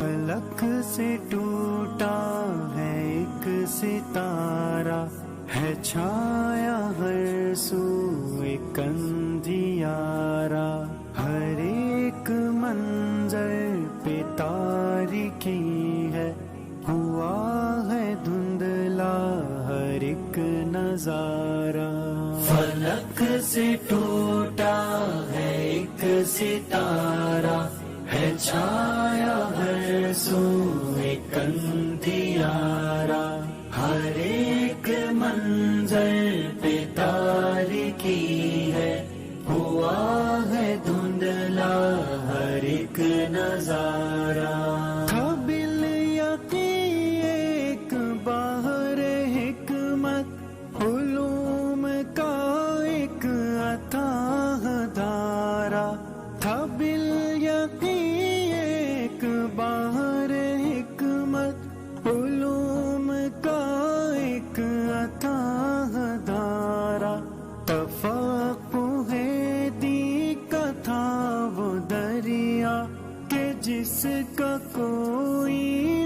فلک سے ٹوٹا ہے ایک ستارہ، ہے چھایا ہر سو ایک اندھیارا، ہر ایک منظر پہ تاریکی ہے، ہوا ہے دھندلا ہر ایک نظارہ۔ فلک سے ٹوٹا ہے ایک ستارہ، ہے چھایا ہر سو ایک اندھیارا، ہر ایک منظر پہ تاریکی ہے، ہوا ہے دھندلا ہر ایک نظارہ۔ تھا بالیقین ایک بحر حکمت، علوم کا ایک اتھاہ دھارا، تھا بالیقین ایک بحر حکمت، علوم کا ایک اتھاہ دھارا، تفقہ دی کا تھا وہ دریا کہ جس کا کوئی